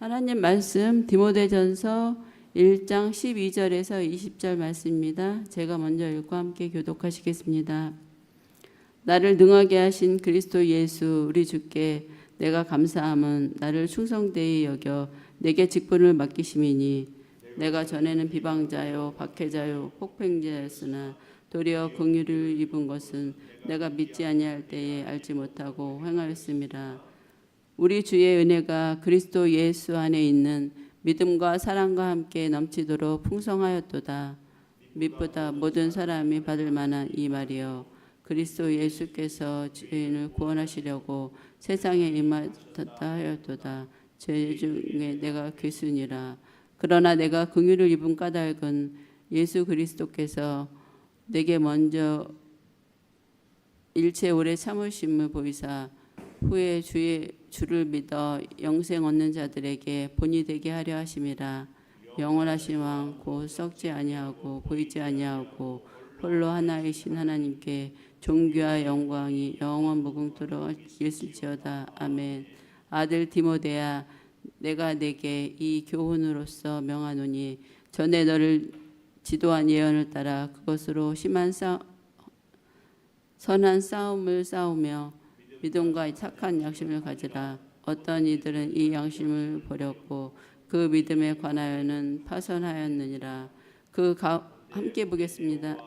하나님 말씀 디모데전서 1장 12절에서 20절 말씀입니다. 제가 먼저 읽고 함께 교독하시겠습니다. 나를 능하게 하신 그리스도 예수 우리 주께 내가 감사함은 나를 충성되이 여겨 내게 직분을 맡기심이니 내가 전에는 비방자요 박해자요 폭행자였으나 도리어 긍휼을 입은 것은 내가 믿지 아니할 때에 알지 못하고 행하였음이라. 우리 주의 은혜가 그리스도 예수 안에 있는 믿음과 사랑과 함께 넘치도록 풍성하였도다. 믿보다 모든 사람이 받을 만한 이 말이여, 그리스도 예수께서 죄인을 구원하시려고 세상에 임하셨다 하였도다. 죄 중에 내가 괴순이라. 그러나 내가 긍휼을 입은 까닭은 예수 그리스도께서 내게 먼저 일체 오래 참으심을 보이사 후에 주를 믿어 영생 얻는 자들에게 본이 되게 하려 하심이라. 영원하신 왕 곧 썩지 아니하고 보이지 아니하고 홀로 하나이신 하나님께 존귀와 영광이 영원 무궁토록 있을지어다. 아멘. 아들 디모데야, 내가 내게 이 교훈으로서 명하노니 전에 너를 지도한 예언을 따라 그것으로 선한 싸움을 싸우며 믿음과 착한 양심을 가지라. 어떤 이들은 이 양심을 버렸고 그 믿음에 관하여는 파선하였느니라. 함께 보겠습니다.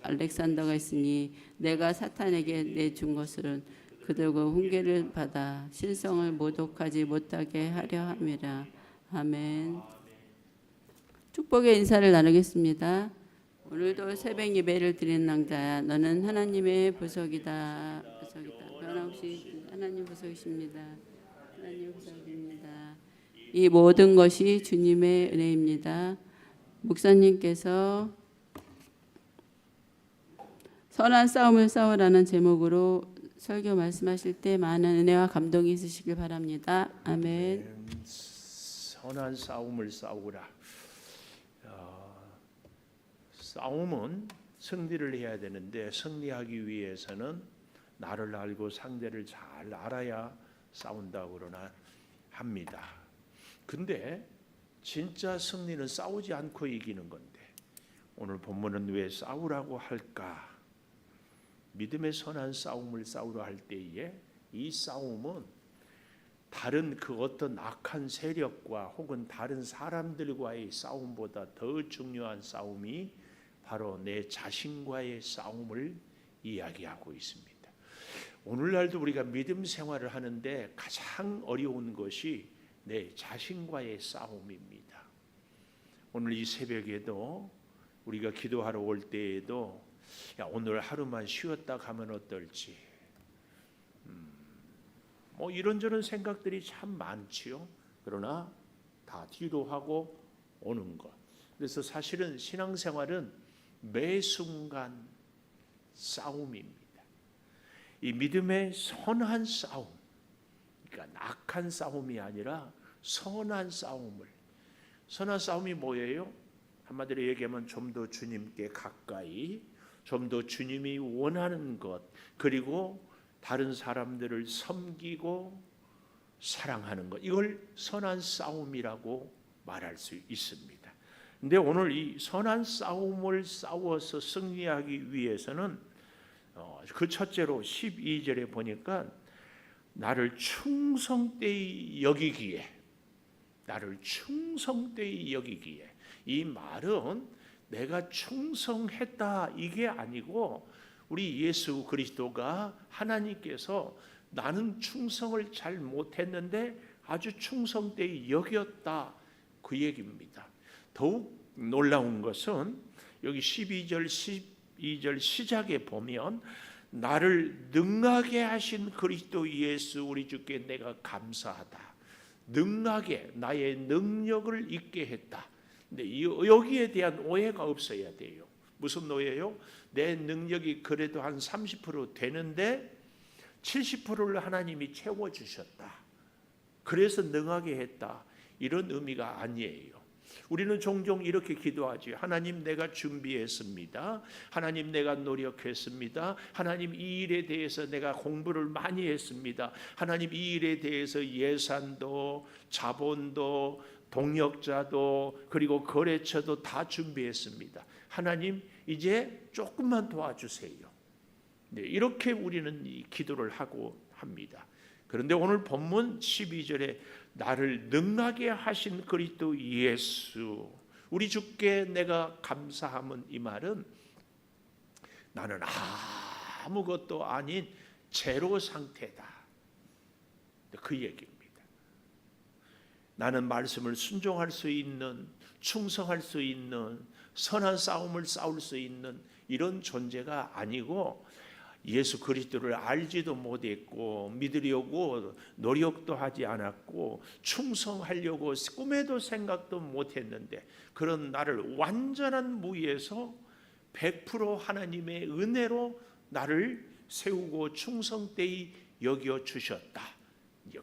알렉산더가 있으니 내가 사탄에게 내준 것은 그들과 훈계를 받아 신성을 모독하지 못하게 하려 함이라. 아멘. 축복의 인사를 나누겠습니다. 오늘도 새벽 예배를 드리는 낭자야, 너는 하나님의 부속이다. 변함없이 하나님 부속이십니다. 하나님 부속입니다. 이 모든 것이 주님의 은혜입니다. 목사님께서 선한 싸움을 싸우라는 제목으로 설교 말씀하실 때 많은 은혜와 감동이 있으시길 바랍니다. 아멘. 선한 싸움을 싸우라. 싸움은 승리를 해야 되는데 승리하기 위해서는 나를 알고 상대를 잘 알아야 싸운다고 그러나 합니다. 근데 진짜 승리는 싸우지 않고 이기는 건데 오늘 본문은 왜 싸우라고 할까? 믿음의 선한 싸움을 싸우려 할 때에 이 싸움은 다른 그 어떤 악한 세력과 혹은 다른 사람들과의 싸움보다 더 중요한 싸움이 바로 내 자신과의 싸움을 이야기하고 있습니다. 오늘날도 우리가 믿음 생활을 하는데 가장 어려운 것이 내 자신과의 싸움입니다. 오늘 이 새벽에도 우리가 기도하러 올 때에도 오늘 하루만 쉬었다 가면 어떨지 이런저런 생각들이 참 많지요. 그러나 다 뒤로 하고 오는 것. 그래서 사실은 신앙생활은 매 순간 싸움입니다. 이 믿음의 선한 싸움, 그러니까 악한 싸움이 아니라 선한 싸움이 뭐예요? 한마디로 얘기하면 좀 더 주님께 가까이, 좀 더 주님이 원하는 것, 그리고 다른 사람들을 섬기고 사랑하는 것, 이걸 선한 싸움이라고 말할 수 있습니다. 근데 오늘 이 선한 싸움을 싸워서 승리하기 위해서는 그 첫째로 12절에 보니까 나를 충성되이 여기기에, 이 말은 내가 충성했다 이게 아니고 우리 예수 그리스도가 하나님께서 나는 충성을 잘 못했는데 아주 충성되이 여겼다 그 얘기입니다. 더욱 놀라운 것은 여기 12절 시작에 보면 나를 능하게 하신 그리스도 예수 우리 주께 내가 감사하다. 능하게 나의 능력을 있게 했다. 근데 여기에 대한 오해가 없어야 돼요. 무슨 오해요? 내 능력이 그래도 한 30% 되는데 70%를 하나님이 채워주셨다. 그래서 능하게 했다. 이런 의미가 아니에요. 우리는 종종 이렇게 기도하지. 하나님, 내가 준비했습니다. 하나님, 내가 노력했습니다. 하나님, 이 일에 대해서 내가 공부를 많이 했습니다. 하나님, 이 일에 대해서 예산도 자본도 동역자도 그리고 거래처도 다 준비했습니다. 하나님, 이제 조금만 도와주세요. 네, 이렇게 우리는 이 기도를 하고 합니다. 그런데 오늘 본문 12절에 나를 능하게 하신 그리스도 예수, 우리 주께 내가 감사함은, 이 말은 나는 아무것도 아닌 제로 상태다, 그 얘기입니다. 나는 말씀을 순종할 수 있는, 충성할 수 있는, 선한 싸움을 싸울 수 있는 이런 존재가 아니고, 예수 그리스도를 알지도 못했고 믿으려고 노력도 하지 않았고 충성하려고 꿈에도 생각도 못했는데, 그런 나를 완전한 무에서 100% 하나님의 은혜로 나를 세우고 충성되이 여겨 주셨다,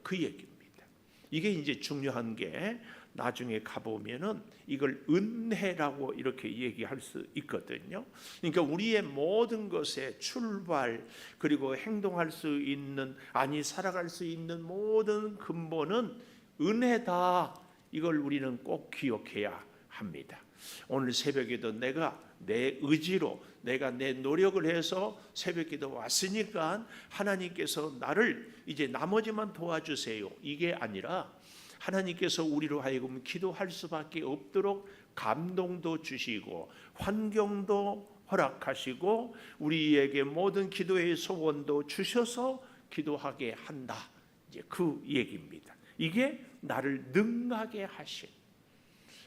그 얘기입니다. 이게 이제 중요한 게, 나중에 가보면은 이걸 은혜라고 이렇게 얘기할 수 있거든요. 그러니까 우리의 모든 것의 출발, 그리고 행동할 수 있는, 살아갈 수 있는 모든 근본은 은혜다. 이걸 우리는 꼭 기억해야 합니다. 오늘 새벽에도 내가 내 의지로, 내가 내 노력을 해서 새벽에도 왔으니까 하나님께서 나를 이제 나머지만 도와주세요, 이게 아니라 하나님께서 우리로 하여금 기도할 수밖에 없도록 감동도 주시고 환경도 허락하시고 우리에게 모든 기도의 소원도 주셔서 기도하게 한다, 이제 그 얘기입니다. 이게 나를 능하게 하신,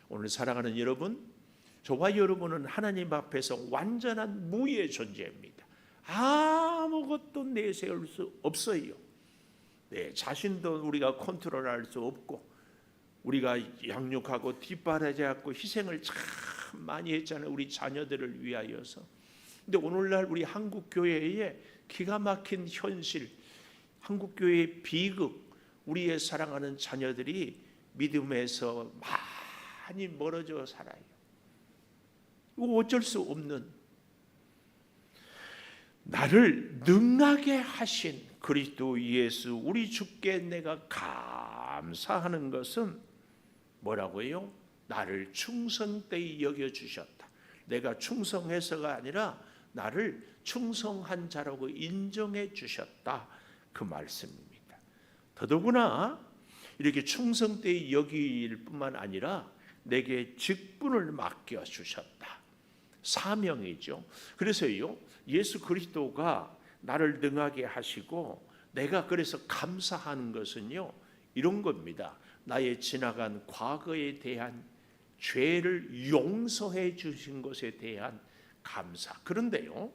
오늘 사랑하는 여러분, 저와 여러분은 하나님 앞에서 완전한 무의 존재입니다. 아무것도 내세울 수 없어요. 내 자신도 우리가 컨트롤할 수 없고, 우리가 양육하고 뒷바라지하고 희생을 참 많이 했잖아요, 우리 자녀들을 위하여서. 근데 오늘날 우리 한국 교회의 기가 막힌 현실, 한국 교회의 비극, 우리의 사랑하는 자녀들이 믿음에서 많이 멀어져 살아요. 이거 어쩔 수 없는, 나를 능하게 하신 그리스도 예수, 우리 주께 내가 감사하는 것은 뭐라고요? 나를 충성되이 여겨주셨다. 내가 충성해서가 아니라 나를 충성한 자라고 인정해 주셨다, 그 말씀입니다. 더더구나 이렇게 충성되이 여길 뿐만 아니라 내게 직분을 맡겨주셨다. 사명이죠. 그래서요, 예수 그리스도가 나를 능하게 하시고 내가 그래서 감사하는 것은요, 이런 겁니다. 나의 지나간 과거에 대한 죄를 용서해 주신 것에 대한 감사. 그런데요,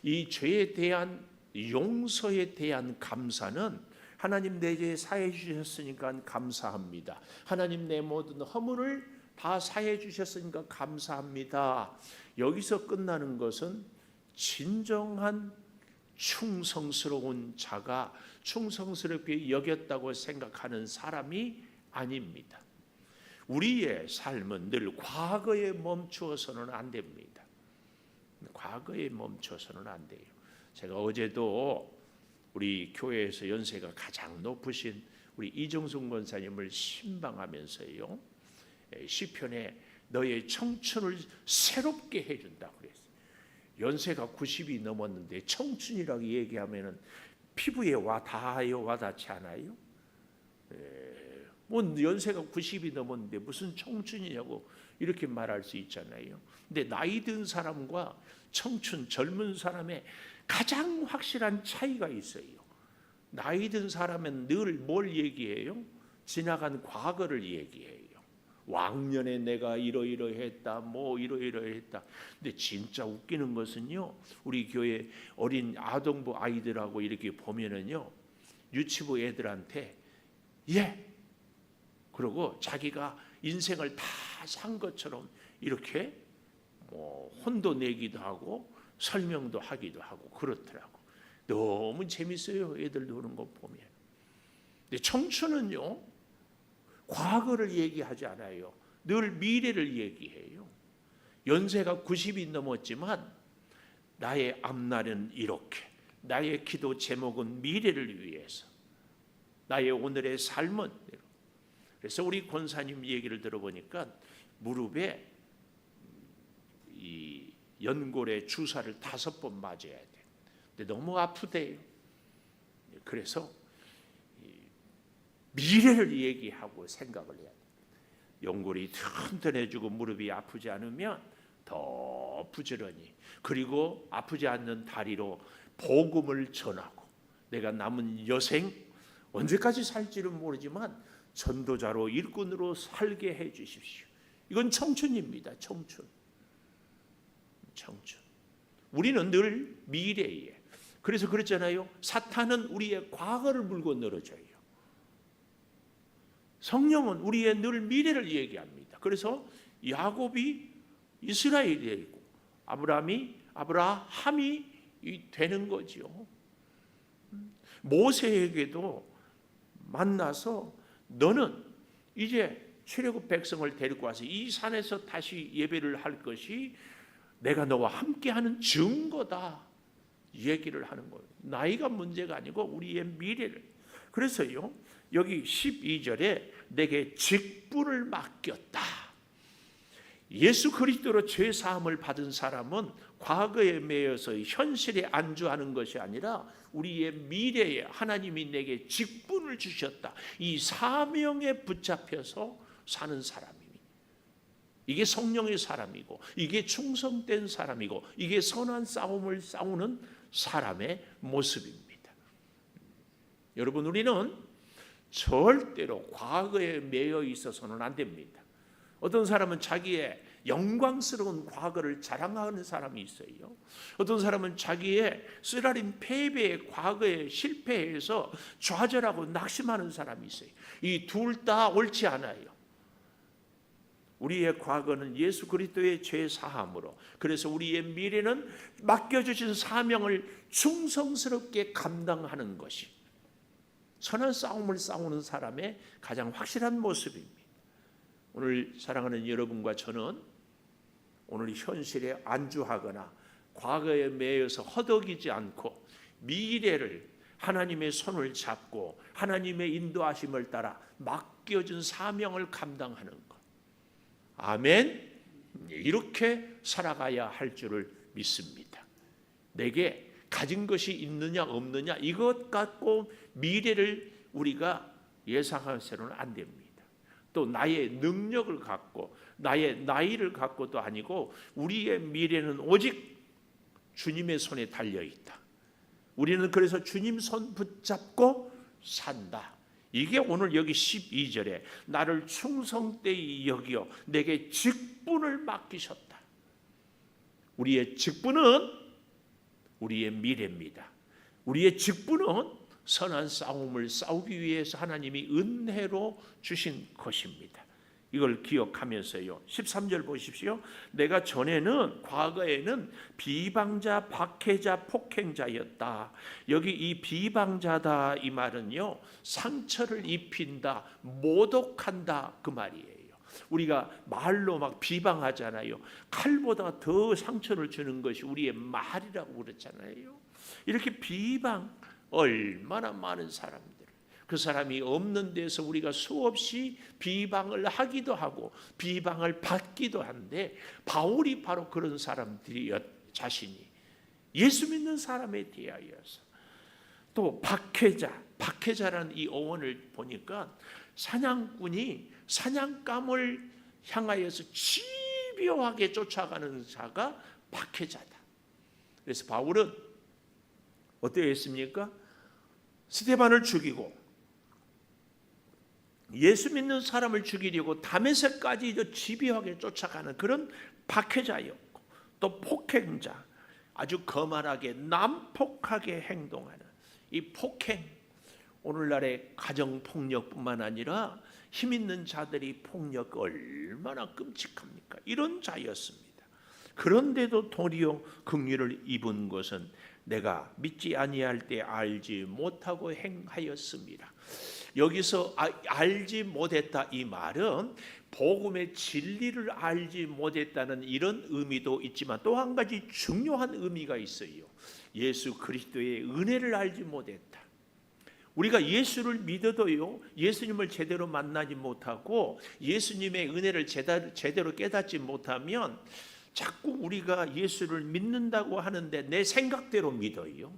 이 죄에 대한 용서에 대한 감사는 하나님 내 죄 사해 주셨으니까 감사합니다. 하나님 내 모든 허물을 다 사해 주셨으니까 감사합니다. 여기서 끝나는 것은 진정한 충성스러운 자가 충성스럽게 여겼다고 생각하는 사람이 아닙니다. 우리의 삶은 늘 과거에 멈추어서는 안 됩니다. 과거에 멈춰서는 안 돼요. 제가 어제도 우리 교회에서 연세가 가장 높으신 우리 이정순 권사님을 신방하면서요, 시편에 너의 청춘을 새롭게 해준다고 그랬어요. 연세가 90이 넘었는데 청춘이라고 얘기하면은 피부에 닿아요, 와닿지 않아요? 뭐 연세가 90이 넘었는데 무슨 청춘이냐고 이렇게 말할 수 있잖아요. 근데 나이 든 사람과 청춘, 젊은 사람의 가장 확실한 차이가 있어요. 나이 든 사람은 늘 뭘 얘기해요? 지나간 과거를 얘기해요. 왕년에 내가 이러이러했다, 뭐 이러이러했다. 근데 진짜 웃기는 것은요, 우리 교회 어린 아동부 아이들하고 이렇게 보면은요, 유치부 애들한테 그러고 자기가 인생을 다 산 것처럼 이렇게 뭐 혼도 내기도 하고 설명도 하기도 하고 그렇더라고. 너무 재밌어요, 애들 노는 거 보면. 근데 청춘은요, 과거를 얘기하지 않아요. 늘 미래를 얘기해요. 연세가 90이 넘었지만 나의 앞날은 이렇게, 나의 기도 제목은 미래를 위해서, 나의 오늘의 삶은. 그래서 우리 권사님 얘기를 들어보니까 무릎에 이 연골에 주사를 5번 맞아야 돼. 근데 너무 아프대요. 그래서 미래를 얘기하고 생각을 해야 돼. 연골이 튼튼해지고 무릎이 아프지 않으면 더 부지런히, 그리고 아프지 않는 다리로 복음을 전하고, 내가 남은 여생 언제까지 살지는 모르지만 전도자로 일꾼으로 살게 해 주십시오. 이건 청춘입니다. 청춘. 우리는 늘 미래에. 그래서 그랬잖아요. 사탄은 우리의 과거를 물고 늘어져요. 성령은 우리의 늘 미래를 얘기합니다. 그래서 야곱이 이스라엘이고 아브라함이 되는 거죠. 모세에게도 만나서 너는 이제 출애굽 백성을 데리고 와서 이 산에서 다시 예배를 할 것이 내가 너와 함께하는 증거다, 얘기를 하는 거예요. 나이가 문제가 아니고 우리의 미래를. 그래서요, 여기 12절에 내게 직분을 맡겼다. 예수 그리스도로 죄 사함을 받은 사람은 과거에 매여서 현실에 안주하는 것이 아니라 우리의 미래에 하나님이 내게 직분을 주셨다, 이 사명에 붙잡혀서 사는 사람입니다. 이게 성령의 사람이고, 이게 충성된 사람이고, 이게 선한 싸움을 싸우는 사람의 모습입니다. 여러분, 우리는 절대로 과거에 매여 있어서는 안 됩니다. 어떤 사람은 자기의 영광스러운 과거를 자랑하는 사람이 있어요. 어떤 사람은 자기의 쓰라린 패배의 과거에 실패해서 좌절하고 낙심하는 사람이 있어요. 이 둘 다 옳지 않아요. 우리의 과거는 예수 그리스도의 죄 사함으로, 그래서 우리의 미래는 맡겨주신 사명을 충성스럽게 감당하는 것이 선한 싸움을 싸우는 사람의 가장 확실한 모습입니다. 오늘 사랑하는 여러분과 저는 오늘 현실에 안주하거나 과거에 매여서 허덕이지 않고 미래를 하나님의 손을 잡고 하나님의 인도하심을 따라 맡겨준 사명을 감당하는 것. 아멘. 이렇게 살아가야 할 줄을 믿습니다. 내게 가진 것이 있느냐 없느냐 이것 갖고 미래를 우리가 예상해서는 안 됩니다. 또 나의 능력을 갖고 나의 나이를 갖고도 아니고 우리의 미래는 오직 주님의 손에 달려 있다. 우리는 그래서 주님 손 붙잡고 산다. 이게 오늘 여기 12절에 나를 충성되이 여기어 내게 직분을 맡기셨다. 우리의 직분은 우리의 미래입니다. 우리의 직분은 선한 싸움을 싸우기 위해서 하나님이 은혜로 주신 것입니다. 이걸 기억하면서요, 13절 보십시오. 내가 전에는 과거에는 비방자, 박해자, 폭행자였다. 여기 이 비방자다 이 말은요, 상처를 입힌다, 모독한다 그 말이에요. 우리가 말로 막 비방하잖아요. 칼보다 더 상처를 주는 것이 우리의 말이라고 그랬잖아요. 이렇게 비방, 얼마나 많은 사람들, 그 사람이 없는 데서 우리가 수없이 비방을 하기도 하고 비방을 받기도 한데, 바울이 바로 그런 사람들이 자신이 예수 믿는 사람에 대하여서. 또 박해자라는 이 어원을 보니까 사냥꾼이 사냥감을 향하여서 집요하게 쫓아가는 자가 박해자다. 그래서 바울은 어떻게 했습니까? 스데반을 죽이고 예수 믿는 사람을 죽이려고 다메섹까지 집요하게 쫓아가는 그런 박해자였고, 또 폭행자, 아주 거만하게 난폭하게 행동하는 이 폭행, 오늘날의 가정폭력뿐만 아니라 힘 있는 자들이 폭력 얼마나 끔찍합니까? 이런 자였습니다. 그런데도 도리어 긍휼을 입은 것은 내가 믿지 아니할 때 알지 못하고 행하였습니다. 여기서 알지 못했다 이 말은 복음의 진리를 알지 못했다는 이런 의미도 있지만 또 한 가지 중요한 의미가 있어요. 예수 그리스도의 은혜를 알지 못했다. 우리가 예수를 믿어도요, 예수님을 제대로 만나지 못하고 예수님의 은혜를 제대로 깨닫지 못하면 자꾸 우리가 예수를 믿는다고 하는데 내 생각대로 믿어요.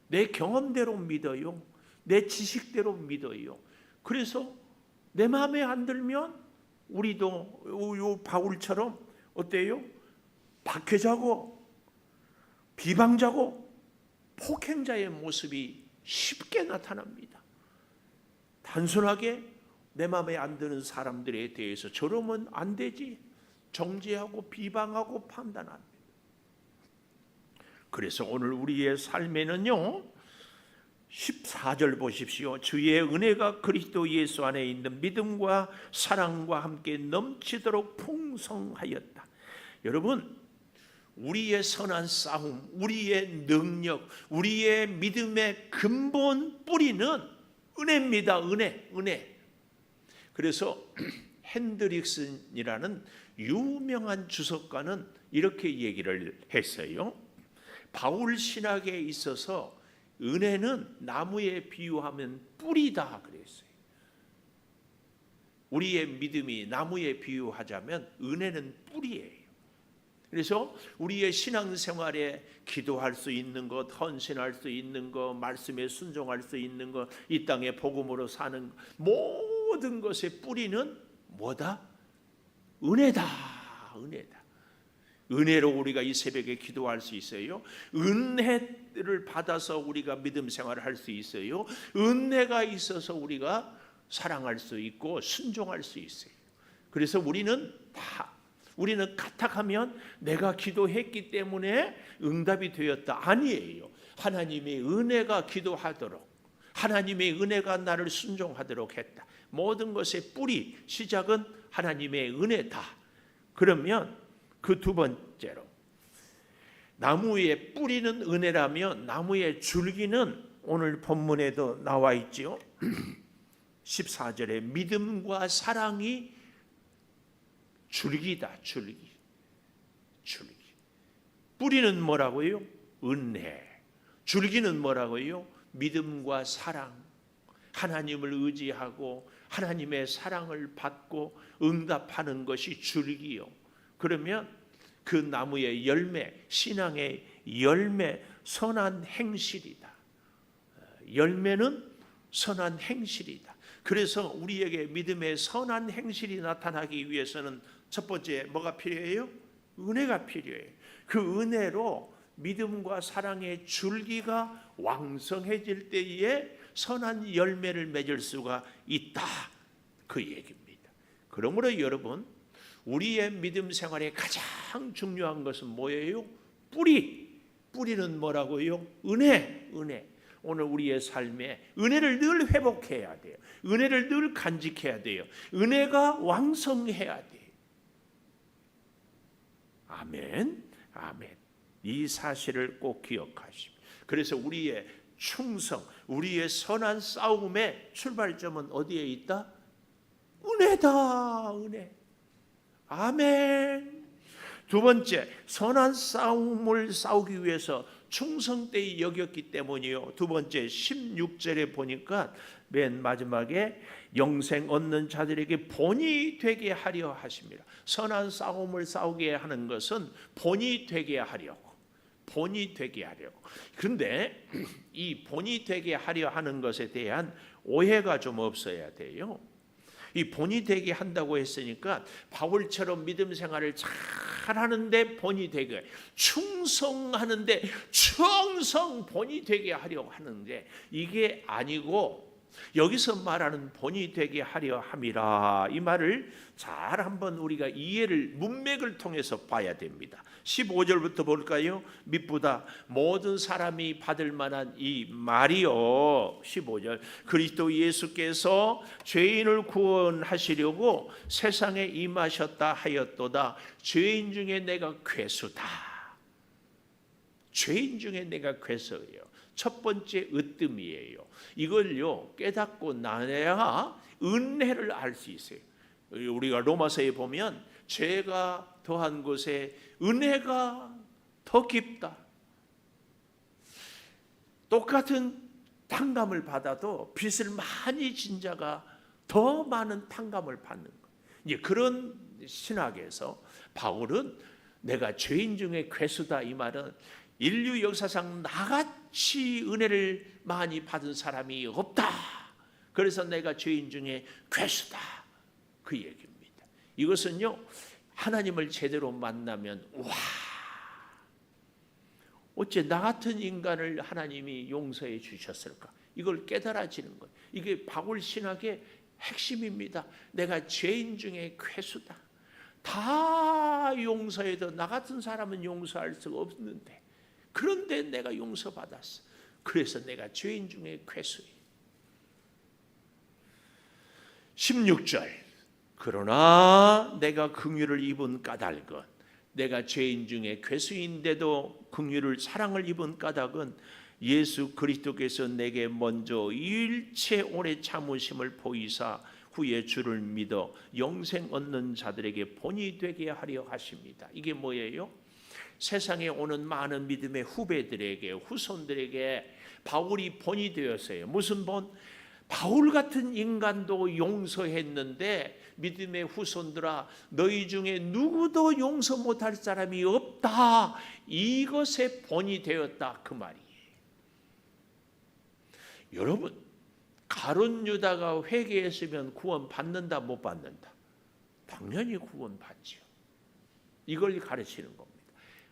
내 경험대로 믿어요. 내 지식대로 믿어요. 그래서 내 마음에 안 들면 우리도 요 바울처럼 어때요? 박해자고 비방자고 폭행자의 모습이 쉽게 나타납니다. 단순하게 내 마음에 안 드는 사람들에 대해서 저러면 안 되지 정죄하고 비방하고 판단합니다. 그래서 오늘 우리의 삶에는요 14절 보십시오. 주의 은혜가 그리스도 예수 안에 있는 믿음과 사랑과 함께 넘치도록 풍성하였다. 여러분, 우리의 선한 싸움, 우리의 능력, 우리의 믿음의 근본 뿌리는 은혜입니다. 은혜. 그래서 핸드릭슨이라는 유명한 주석가는 이렇게 얘기를 했어요. 바울 신학에 있어서 은혜는 나무에 비유하면 뿌리다 그랬어요. 우리의 믿음이 나무에 비유하자면 은혜는 뿌리예요. 그래서 우리의 신앙생활에 기도할 수 있는 것, 헌신할 수 있는 것, 말씀에 순종할 수 있는 것, 이 땅에 복음으로 사는 모든 것의 뿌리는 뭐다? 은혜다. 은혜로 우리가 이 새벽에 기도할 수 있어요. 은혜를 받아서 우리가 믿음 생활을 할 수 있어요. 은혜가 있어서 우리가 사랑할 수 있고 순종할 수 있어요. 그래서 우리는 카탁하면 내가 기도했기 때문에 응답이 되었다. 아니에요. 하나님의 은혜가 기도하도록, 하나님의 은혜가 나를 순종하도록 했다. 모든 것의 뿌리, 시작은 하나님의 은혜다. 그러면 그 두 번째로, 나무의 뿌리는 은혜라면 나무의 줄기는 오늘 본문에도 나와 있지요. 14절에 믿음과 사랑이 줄기다. 줄기. 뿌리는 뭐라고요? 은혜. 줄기는 뭐라고요? 믿음과 사랑. 하나님을 의지하고 하나님의 사랑을 받고 응답하는 것이 줄기요. 그러면 그 나무의 열매, 신앙의 열매, 선한 행실이다. 열매는 선한 행실이다. 그래서 우리에게 믿음의 선한 행실이 나타나기 위해서는 첫 번째 뭐가 필요해요? 은혜가 필요해요. 그 은혜로 믿음과 사랑의 줄기가 왕성해질 때에 선한 열매를 맺을 수가 있다. 그 얘기입니다. 그러므로 여러분, 우리의 믿음 생활에 가장 중요한 것은 뭐예요? 뿌리는 뭐라고요? 은혜. 오늘 우리의 삶에 은혜를 늘 회복해야 돼요. 은혜를 늘 간직해야 돼요. 은혜가 왕성해야 돼요. 아멘. 이 사실을 꼭 기억하십시오. 그래서 우리의 충성, 우리의 선한 싸움의 출발점은 어디에 있다? 은혜다. 은혜. 아멘. 두 번째, 선한 싸움을 싸우기 위해서 충성되이 여겼기 때문이요. 두 번째 16절에 보니까 맨 마지막에 영생 얻는 자들에게 본이 되게 하려 하십니다. 선한 싸움을 싸우게 하는 것은 본이 되게 하려고. 그런데 이 본이 되게 하려 하는 것에 대한 오해가 좀 없어야 돼요. 이 본이 되게 한다고 했으니까 바울처럼 믿음 생활을 잘 하는데 본이 되게, 충성하는데 본이 되게 하려고 하는데 이게 아니고, 여기서 말하는 본이 되게 하려 함이라, 이 말을 잘 한번 우리가 이해를, 문맥을 통해서 봐야 됩니다. 15절부터 볼까요? 미쁘다 모든 사람이 받을 만한 이 말이요. 15절, 그리스도 예수께서 죄인을 구원하시려고 세상에 임하셨다 하였도다. 죄인 중에 내가 괴수다. 죄인 중에 내가 괴수예요. 첫 번째 으뜸이에요. 이걸요 깨닫고 나야 은혜를 알 수 있어요. 우리가 로마서에 보면 죄가 더한 곳에 은혜가 더 깊다. 똑같은 탕감을 받아도 빚을 많이 진 자가 더 많은 탕감을 받는 것. 이제 그런 신학에서 바울은 내가 죄인 중에 괴수다, 이 말은 인류 역사상 나같이 은혜를 많이 받은 사람이 없다. 그래서 내가 죄인 중에 괴수다, 그 얘기입니다. 이것은요 하나님을 제대로 만나면 와, 어째 나 같은 인간을 하나님이 용서해 주셨을까? 이걸 깨달아지는 것. 이게 바울 신학의 핵심입니다. 내가 죄인 중에 괴수다. 다 용서해도 나 같은 사람은 용서할 수가 없는데, 그런데 내가 용서받았어. 그래서 내가 죄인 중에 괴수예요. 16절, 그러나 내가 긍휼을 입은 까닭은, 내가 죄인 중에 괴수인데도 긍휼을 사랑을 입은 까닭은 예수 그리스도께서 내게 먼저 일체 오래 참으심을 보이사 후에 주를 믿어 영생 얻는 자들에게 본이 되게 하려 하십니다. 이게 뭐예요? 세상에 오는 많은 믿음의 후배들에게, 후손들에게 바울이 본이 되었어요. 무슨 본? 바울 같은 인간도 용서했는데 믿음의 후손들아, 너희 중에 누구도 용서 못할 사람이 없다. 이것에 본이 되었다, 그 말이에요. 여러분, 가룟 유다가 회개했으면 구원 받는다, 못 받는다? 당연히 구원 받지요. 이걸 가르치는 겁니다.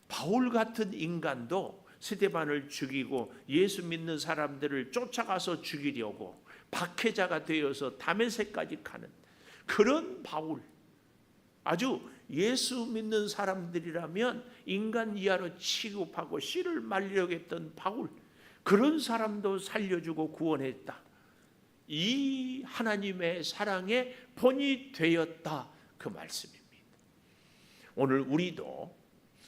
바울 같은 인간도 스데반을 죽이고 예수 믿는 사람들을 쫓아가서 죽이려고 박해자가 되어서 다메섹까지 가는 그런 바울, 아주 예수 믿는 사람들이라면 인간 이하로 취급하고 씨를 말리려고 했던 바울, 그런 사람도 살려주고 구원했다. 이 하나님의 사랑의 본이 되었다, 그 말씀입니다. 오늘 우리도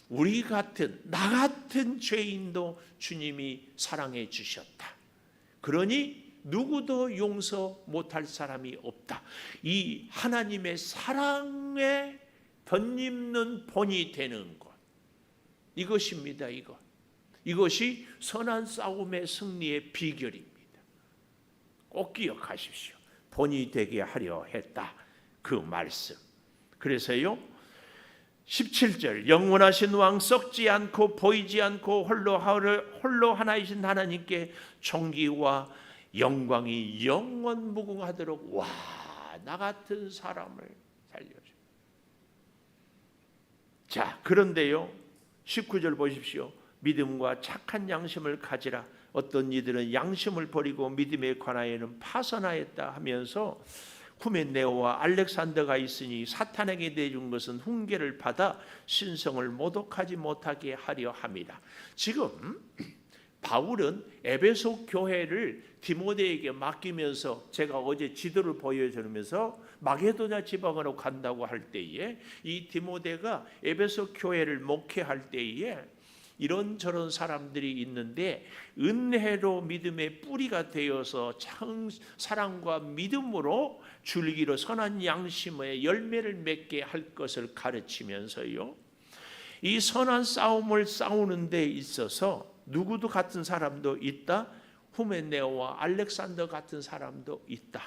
우리 같은, 나 같은 죄인도 주님이 사랑해 주셨다. 그러니 누구도 용서 못할 사람이 없다. 이 하나님의 사랑에 덧입는 본이 되는 것, 이것입니다. 이것이 선한 싸움의 승리의 비결입니다. 꼭 기억하십시오. 본이 되게 하려 했다, 그 말씀. 그래서요 17절, 영원하신 왕, 썩지 않고 보이지 않고 홀로 하나이신 하나님께 존귀와 영광이 영원 무궁하도록. 와, 나 같은 사람을 살려줘. 자, 그런데요 19절 보십시오. 믿음과 착한 양심을 가지라. 어떤 이들은 양심을 버리고 믿음에 관하여는 파선하였다 하면서 후메네오와 알렉산더가 있으니 사탄에게 내준 것은 훈계를 받아 신성을 모독하지 못하게 하려 함이라. 지금 바울은 에베소 교회를 디모데에게 맡기면서, 제가 어제 지도를 보여주면서 마게도냐 지방으로 간다고 할 때에 이 디모데가 에베소 교회를 목회할 때에 이런저런 사람들이 있는데 은혜로 믿음의 뿌리가 되어서 참 사랑과 믿음으로 줄기로 선한 양심의 열매를 맺게 할 것을 가르치면서요, 이 선한 싸움을 싸우는 데 있어서 누구도 같은 사람도 있다. 후메네오와 알렉산더 같은 사람도 있다.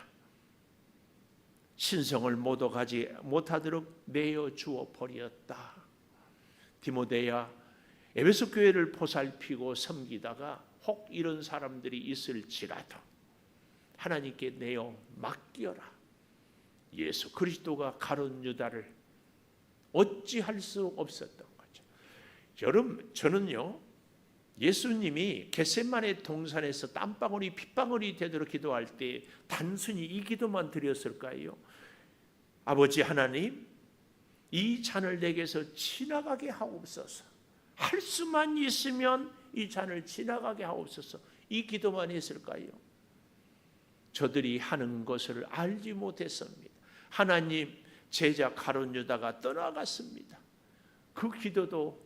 신성을 모독하지 못하도록 내어 주어 버렸다. 디모데야, 에베소 교회를 보살피고 섬기다가 혹 이런 사람들이 있을지라도 하나님께 내어 맡겨라. 예수 그리스도가 가룟 유다를 어찌할 수 없었던 거죠. 여러분, 저는요 예수님이 겟세마네 동산에서 땀방울이 핏방울이 되도록 기도할 때 단순히 이 기도만 드렸을까요? 아버지 하나님, 이 잔을 내게서 지나가게 하옵소서. 할 수만 있으면 이 잔을 지나가게 하옵소서. 이 기도만 했을까요? 저들이 하는 것을 알지 못했습니다. 하나님, 제자 가룟 유다가 떠나갔습니다. 그 기도도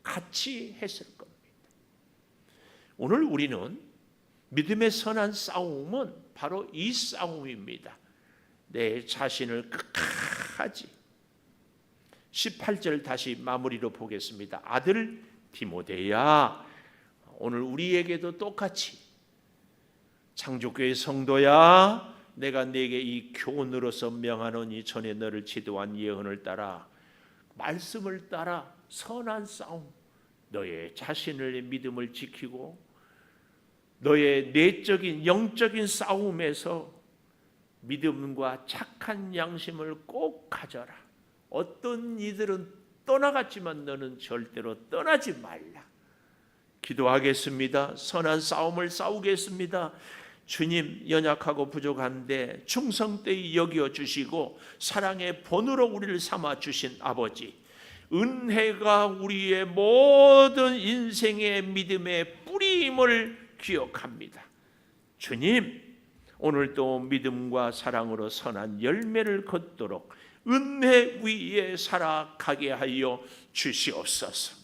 같이 했을 겁니다. 오늘 우리는 믿음의 선한 싸움은 바로 이 싸움입니다. 내 자신을 끝까지. 18절 다시 마무리로 보겠습니다. 아들 디모데야, 오늘 우리에게도 똑같이 창조교회 성도야, 내가 네게 이 교훈으로서 명하노니 전에 너를 지도한 예언을 따라 말씀을 따라 선한 싸움, 너의 자신의 믿음을 지키고 너의 내적인 영적인 싸움에서 믿음과 착한 양심을 꼭 가져라. 어떤 이들은 떠나갔지만 너는 절대로 떠나지 말라. 기도하겠습니다. 선한 싸움을 싸우겠습니다. 주님, 연약하고 부족한데 충성되이 여겨주시고 사랑의 본으로 우리를 삼아주신 아버지, 은혜가 우리의 모든 인생의 믿음의 뿌리임을 기억합니다. 주님, 오늘도 믿음과 사랑으로 선한 열매를 걷도록 은혜 위에 살아가게 하여 주시옵소서.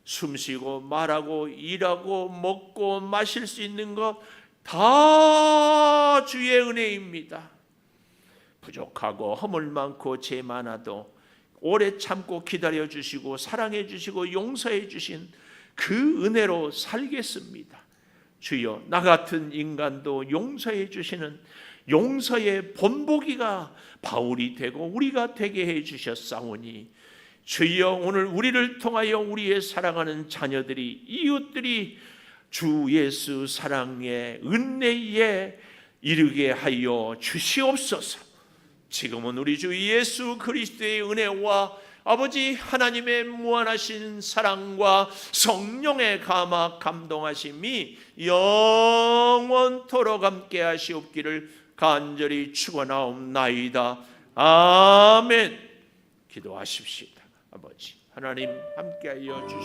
숨쉬고 말하고 일하고 먹고 마실 수 있는 것 다 주의 은혜입니다. 부족하고 허물 많고 죄 많아도 오래 참고 기다려 주시고 사랑해 주시고 용서해 주신 그 은혜로 살겠습니다. 주여, 나 같은 인간도 용서해 주시는 용서의 본보기가 바울이 되고 우리가 되게 해 주셨사오니 주여, 오늘 우리를 통하여 우리의 사랑하는 자녀들이, 이웃들이 주 예수 사랑의 은혜에 이르게 하여 주시옵소서. 지금은 우리 주 예수 그리스도의 은혜와 아버지 하나님의 무한하신 사랑과 성령의 감화 감동하심이 영원토록 함께 하시옵기를 간절히 축원하옵나이다. 아멘. 기도하십시다. 아버지 하나님, 함께하여 주시옵소서.